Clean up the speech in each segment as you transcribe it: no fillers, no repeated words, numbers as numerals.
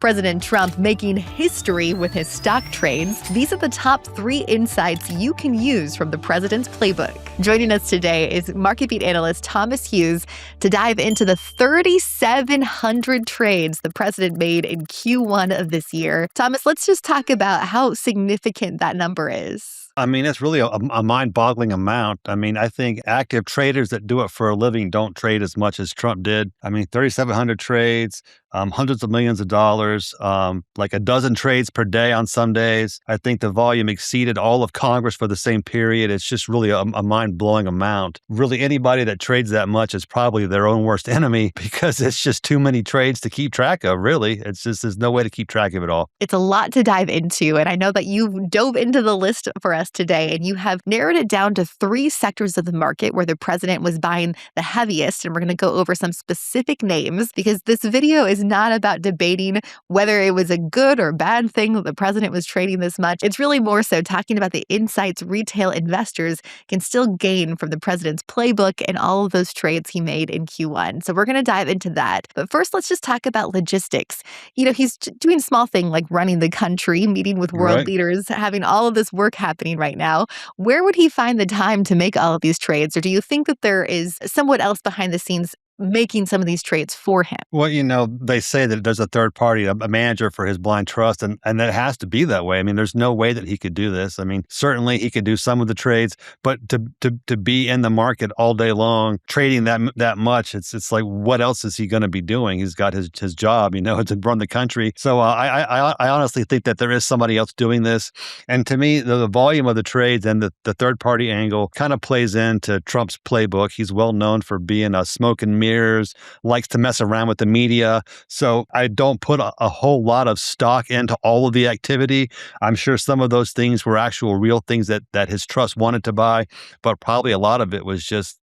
President Trump making history with his stock trades. These are the top 3 insights you can use from the president's playbook. Joining us today is MarketBeat analyst Thomas Hughes to dive into the 3,700 trades the president made in Q1 of this year. Thomas, let's just talk about how significant that number is. I mean, it's really a mind-boggling amount. I mean, I think active traders that do it for a living don't trade as much as Trump did. I mean, 3,700 trades, hundreds of millions of dollars, like a dozen trades per day on some days. I think the volume exceeded all of Congress for the same period. It's just really a mind-blowing amount. Really, anybody that trades that much is probably their own worst enemy because it's just too many trades to keep track of, really. It's just, there's no way to keep track of it all. It's a lot to dive into, and I know that you dove into the list for us today, and you have narrowed it down to 3 sectors of the market where the president was buying the heaviest, and we're going to go over some specific names because this video is not about debating whether it was a good or bad thing that the president was trading this much. It's really more so talking about the insights retail investors can still gain from the president's playbook and all of those trades he made in Q1. So we're going to dive into that. But first, let's just talk about logistics. You know, he's doing small thing like running the country, meeting with world leaders, having all of this work happening right now. Where would he find the time to make all of these trades? Or do you think that there is someone else behind the scenes making some of these trades for him? Well, you know, they say that there's a third party, a manager for his blind trust, and that has to be that way. I mean, there's no way that he could do this. I mean, certainly he could do some of the trades, but to be in the market all day long, trading that much, it's like, what else is he going to be doing? He's got his job, you know, to run the country. So I honestly think that there is somebody else doing this. And to me, the volume of the trades and the third party angle kind of plays into Trump's playbook. He's well known for being a smoke and mirrors, likes to mess around with the media. So I don't put a whole lot of stock into all of the activity. I'm sure some of those things were actual real things that his trust wanted to buy, but probably a lot of it was just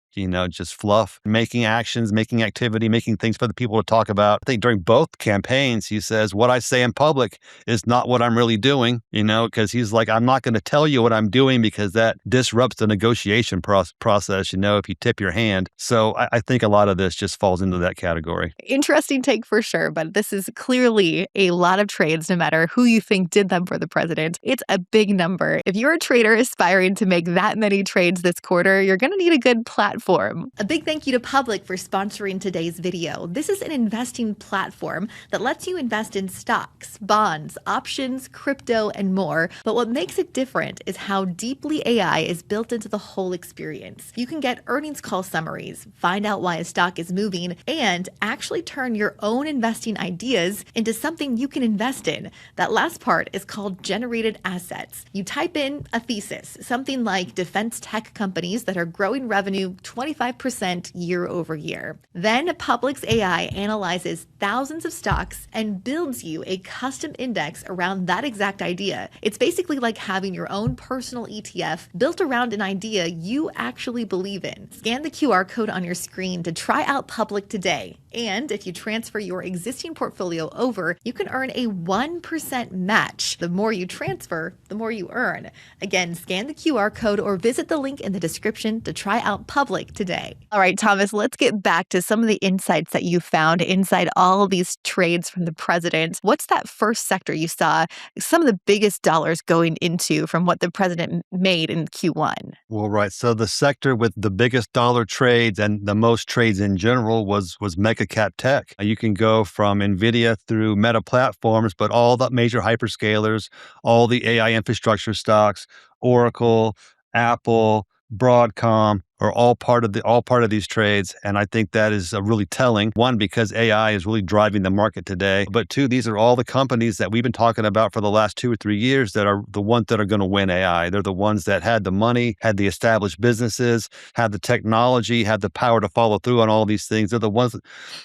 fluff, making actions, making activity, making things for the people to talk about. I think during both campaigns, he says, what I say in public is not what I'm really doing, you know, because he's like, I'm not going to tell you what I'm doing because that disrupts the negotiation process, you know, if you tip your hand. So I think a lot of this just falls into that category. Interesting take for sure, but this is clearly a lot of trades, no matter who you think did them for the president. It's a big number. If you're a trader aspiring to make that many trades this quarter, you're going to need a good platform. A big thank you to Public for sponsoring today's video. This is an investing platform that lets you invest in stocks, bonds, options, crypto, and more. But what makes it different is how deeply AI is built into the whole experience. You can get earnings call summaries, find out why a stock is moving, and actually turn your own investing ideas into something you can invest in. That last part is called generated assets. You type in a thesis, something like defense tech companies that are growing revenue 25% year over year. Then Public's AI analyzes thousands of stocks and builds you a custom index around that exact idea. It's basically like having your own personal ETF built around an idea you actually believe in. Scan the QR code on your screen to try out Public today. And if you transfer your existing portfolio over, you can earn a 1% match. The more you transfer, the more you earn. Again, scan the QR code or visit the link in the description to try out Public today. All right, Thomas, let's get back to some of the insights that you found inside all of these trades from the president. What's that first sector you saw some of the biggest dollars going into from what the president made in Q1? Well, right. So the sector with the biggest dollar trades and the most trades in general was mega cap tech. You can go from NVIDIA through Meta platforms, but all the major hyperscalers, all the AI infrastructure stocks, Oracle, Apple, Broadcom, are all part of these trades. And I think that is really telling. One, because AI is really driving the market today. But two, these are all the companies that we've been talking about for the last 2 or 3 years that are the ones that are going to win AI. They're the ones that had the money, had the established businesses, had the technology, had the power to follow through on all these things. They're the ones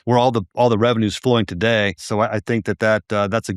where all the revenues flowing today. So I think that's a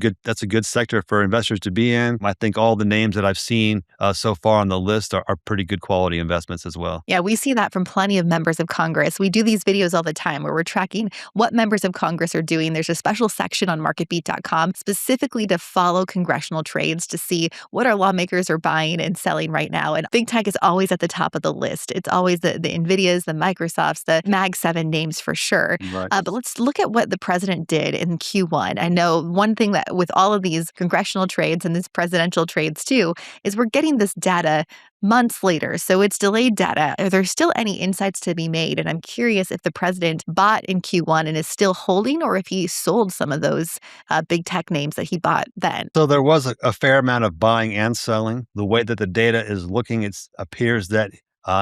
good sector for investors to be in. I think all the names that I've seen so far on the list are pretty good quality investments as well. Yeah, we see see that from plenty of members of Congress. We do these videos all the time where we're tracking what members of Congress are doing. There's a special section on marketbeat.com specifically to follow congressional trades to see what our lawmakers are buying and selling right now. And big tech is always at the top of the list. It's always the NVIDIAs, the Microsofts, the Mag 7 names for sure. Right. But let's look at what the president did in Q1. I know one thing that with all of these congressional trades and these presidential trades too, is we're getting this data months later. So it's delayed data. Are there still any insights to be made? And I'm curious if the president bought in Q1 and is still holding, or if he sold some of those big tech names that he bought then. So there was a fair amount of buying and selling. The way that the data is looking, it appears that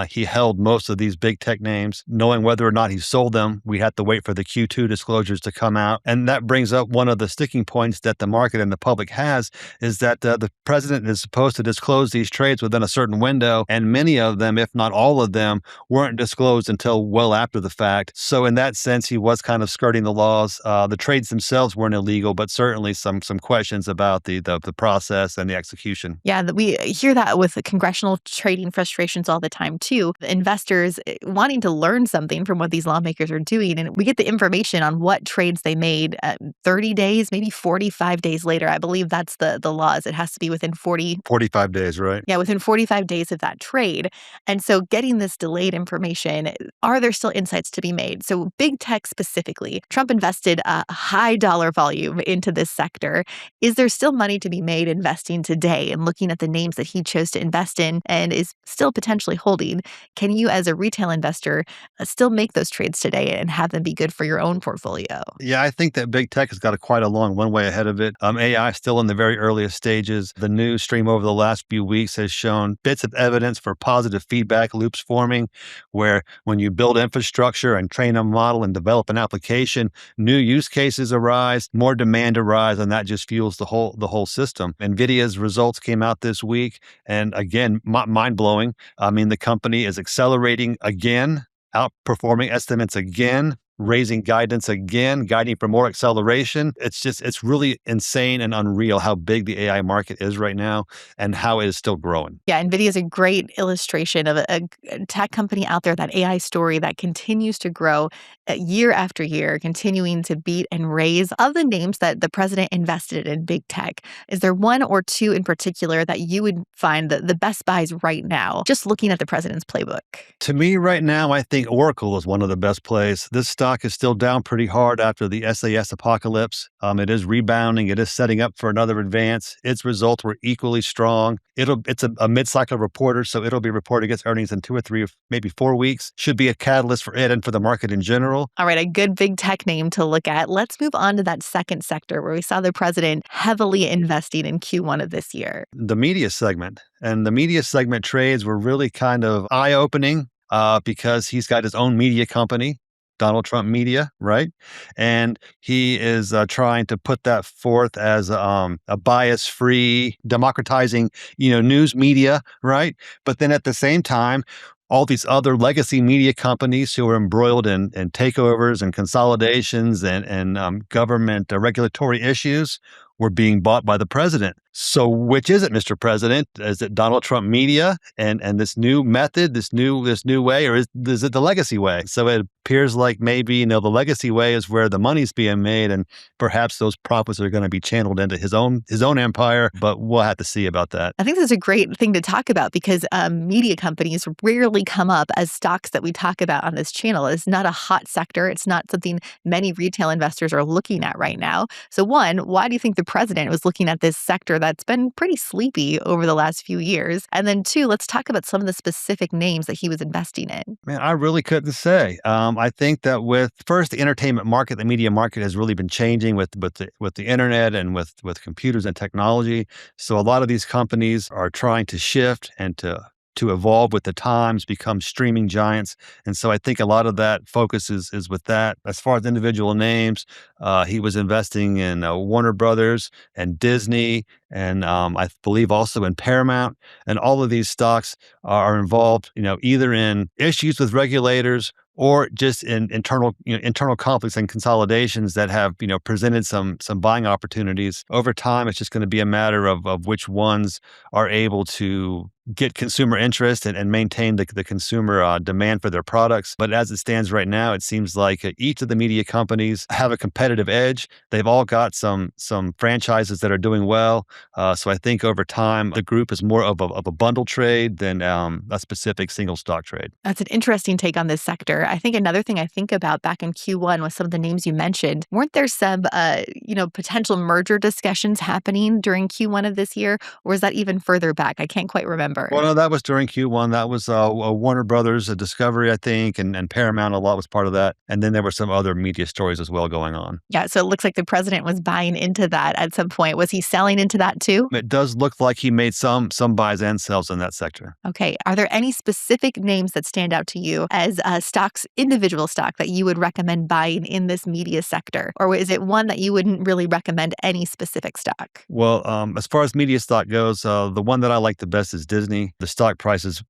he held most of these big tech names. Knowing whether or not he sold them, we had to wait for the Q2 disclosures to come out. And that brings up one of the sticking points that the market and the public has, is that the president is supposed to disclose these trades within a certain window. And many of them, if not all of them, weren't disclosed until well after the fact. So in that sense, he was kind of skirting the laws. The trades themselves weren't illegal, but certainly some questions about the process and the execution. Yeah, we hear that with the congressional trading frustrations all the time too. The investors wanting to learn something from what these lawmakers are doing. And we get the information on what trades they made 30 days, maybe 45 days later. I believe that's the laws. It has to be within 45 days, right? Yeah, within 45 days of that trade. And so getting this delayed information, are there still insights to be made? So big tech specifically, Trump invested a high dollar volume into this sector. Is there still money to be made investing today and looking at the names that he chose to invest in and is still potentially holding? Can you, as a retail investor, still make those trades today and have them be good for your own portfolio? Yeah, I think that big tech has got quite a long runway ahead of it. AI is still in the very earliest stages. The news stream over the last few weeks has shown bits of evidence for positive feedback loops forming, where when you build infrastructure and train a model and develop an application, new use cases arise, more demand arise, and that just fuels the whole system. NVIDIA's results came out this week, and again, mind blowing. I mean, the company is accelerating again, outperforming estimates again, raising guidance again, guiding for more acceleration. It's really insane and unreal how big the AI market is right now and how it is still growing. Yeah, NVIDIA is a great illustration of a tech company out there, that AI story that continues to grow year after year, continuing to beat and raise. Of the names that the president invested in big tech, is there one or two in particular that you would find the best buys right now, just looking at the president's playbook? To me right now, I think Oracle is one of the best plays. This stock is still down pretty hard after the SAS apocalypse. It is rebounding. It is setting up for another advance. Its results were equally strong. It's a mid-cycle reporter, so it'll be reporting its earnings in 2 or 3 or maybe 4 weeks. Should be a catalyst for it and for the market in general. All right, a good big tech name to look at. Let's move on to that second sector where we saw the president heavily investing in Q1 of this year. The media segment. And the media segment trades were really kind of eye-opening because he's got his own media company, Donald Trump Media, right? And he is trying to put that forth as a bias-free, democratizing, news media, right? But then at the same time, all these other legacy media companies who are embroiled in takeovers and consolidations and government regulatory issues were being bought by the president. So which is it, Mr. President? Is it Donald Trump Media and this new method, this new way, or is it the legacy way? So it appears like maybe the legacy way is where the money's being made, and perhaps those profits are going to be channeled into his own empire. But we'll have to see about that. I think that's a great thing to talk about because media companies rarely come up as stocks that we talk about on this channel. It's not a hot sector. It's not something many retail investors are looking at right now. So one, why do you think the president was looking at this sector that's been pretty sleepy over the last few years? And then two, let's talk about some of the specific names that he was investing in. Man, I really couldn't say. I think that with first the entertainment market, the media market has really been changing with the internet and with computers and technology. So a lot of these companies are trying to shift and to evolve with the times, become streaming giants. And so I think a lot of that focus is with that. As far as individual names, he was investing in Warner Brothers and Disney, and I believe also in Paramount. And all of these stocks are involved, either in issues with regulators or just in internal conflicts and consolidations that have, presented some buying opportunities. Over time, it's just going to be a matter of which ones are able to get consumer interest and maintain the consumer demand for their products. But as it stands right now, it seems like each of the media companies have a competitive edge. They've all got some franchises that are doing well. So I think over time, the group is more of a bundle trade than a specific single stock trade. That's an interesting take on this sector. I think another thing I think about back in Q1 with some of the names you mentioned, weren't there some, potential merger discussions happening during Q1 of this year, or is that even further back? I can't quite remember. Well, no, that was during Q1. That was Warner Brothers, Discovery, I think, and Paramount. A lot was part of that. And then there were some other media stories as well going on. Yeah, so it looks like the president was buying into that at some point. Was he selling into that too? It does look like he made some buys and sells in that sector. Okay. Are there any specific names that stand out to you as stocks, individual stock that you would recommend buying in this media sector? Or is it one that you wouldn't really recommend any specific stock? Well, as far as media stock goes, the one that I like the best is Disney. The stock price is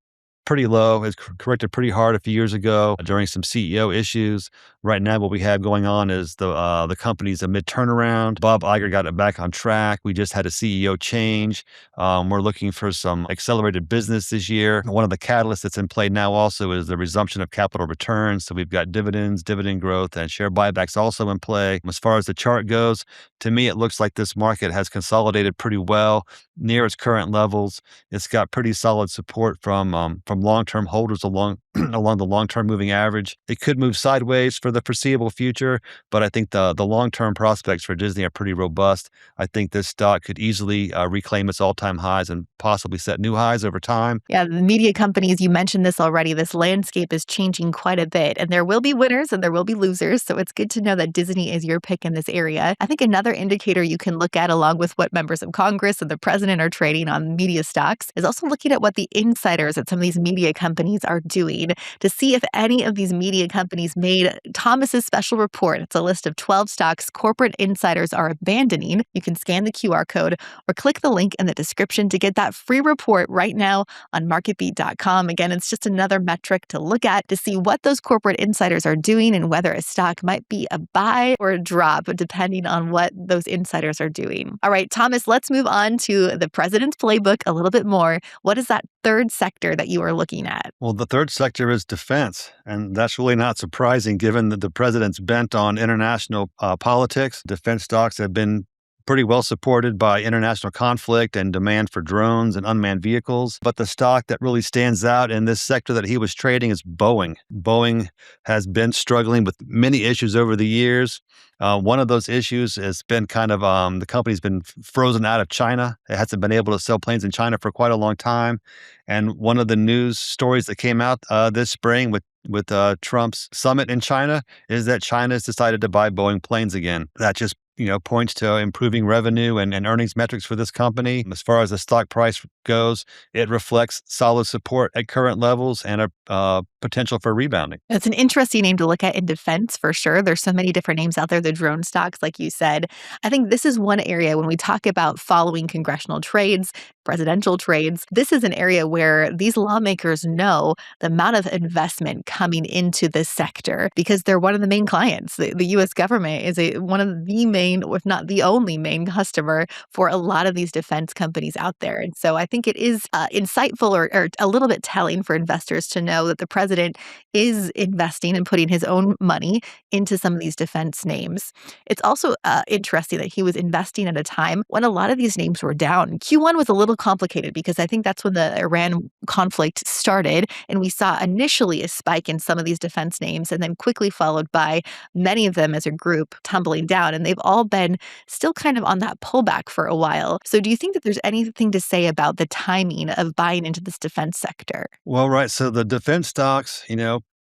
pretty low. It's corrected pretty hard a few years ago during some CEO issues. Right now, what we have going on is the company's a mid turnaround. Bob Iger got it back on track. We just had a CEO change. We're looking for some accelerated business this year. One of the catalysts that's in play now also is the resumption of capital returns. So we've got dividends, dividend growth, and share buybacks also in play. As far as the chart goes, to me, it looks like this market has consolidated pretty well near its current levels. It's got pretty solid support from long-term holders along along the long-term moving average. It could move sideways for the foreseeable future, but I think the long-term prospects for Disney are pretty robust. I think this stock could easily reclaim its all-time highs and possibly set new highs over time. Yeah, the media companies, you mentioned this already. This landscape is changing quite a bit, and there will be winners and there will be losers. So it's good to know that Disney is your pick in this area. I think another indicator you can look at, along with what members of Congress and the president are trading on media stocks, is also looking at what the insiders at some of these media companies are doing to see if any of these media companies made Thomas's special report. It's a list of 12 stocks corporate insiders are abandoning. You can scan the QR code or click the link in the description to get that free report right now on MarketBeat.com. Again, it's just another metric to look at to see what those corporate insiders are doing and whether a stock might be a buy or a drop, depending on what those insiders are doing. All right, Thomas, let's move on to the president's playbook a little bit more. What is that third sector that you are looking at? Well, the third sector is defense, and that's really not surprising given that the president's bent on international politics. Defense stocks have been pretty well supported by international conflict and demand for drones and unmanned vehicles. But the stock that really stands out in this sector that he was trading is Boeing. Boeing has been struggling with many issues over the years. One of those issues has been kind of the company's been frozen out of China. It hasn't been able to sell planes in China for quite a long time. And one of the news stories that came out this spring with Trump's summit in China is that China has decided to buy Boeing planes again. That just points to improving revenue and earnings metrics for this company. As far as the stock price goes, it reflects solid support at current levels and a potential for rebounding. It's an interesting name to look at in defense for sure. There's so many different names out there, the drone stocks, like you said. I think this is one area when we talk about following congressional trades, presidential trades, this is an area where these lawmakers know the amount of investment coming into this sector because they're one of the main clients. The U.S. government is one of the main, if not the only main customer for a lot of these defense companies out there. And so I think it is insightful or a little bit telling for investors to know that the president is investing and putting his own money into some of these defense names. It's also interesting that he was investing at a time when a lot of these names were down. Q1 was a little complicated because I think that's when the Iran conflict started, and we saw initially a spike in some of these defense names and then quickly followed by many of them as a group tumbling down, and they've all been still kind of on that pullback for a while. So do you think that there's anything to say about the timing of buying into this defense sector? Well, right. So the defense stocks,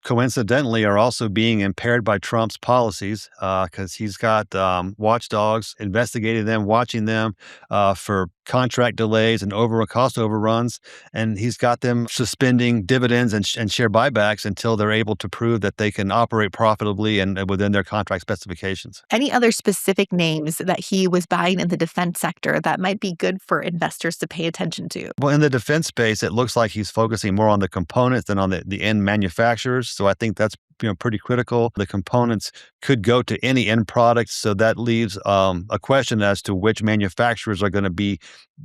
coincidentally, are also being impaired by Trump's policies because he's got watchdogs investigating them, watching them for contract delays and cost overruns. And he's got them suspending dividends and share buybacks until they're able to prove that they can operate profitably and within their contract specifications. Any other specific names that he was buying in the defense sector that might be good for investors to pay attention to? Well, in the defense space, it looks like he's focusing more on the components than on the end manufacturers. So I think that's pretty critical. The components could go to any end product, so that leaves a question as to which manufacturers are going to be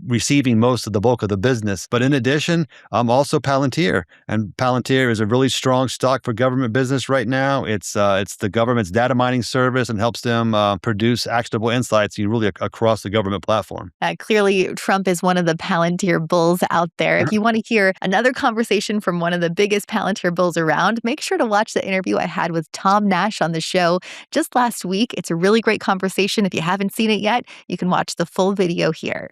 receiving most of the bulk of the business. But in addition, also Palantir, and Palantir is a really strong stock for government business right now. It's the government's data mining service and helps them produce actionable insights really across the government platform. Clearly, Trump is one of the Palantir bulls out there. If you want to hear another conversation from one of the biggest Palantir bulls around, make sure to watch the interview I had with Tom Nash on the show just last week. It's a really great conversation. If you haven't seen it yet, you can watch the full video here.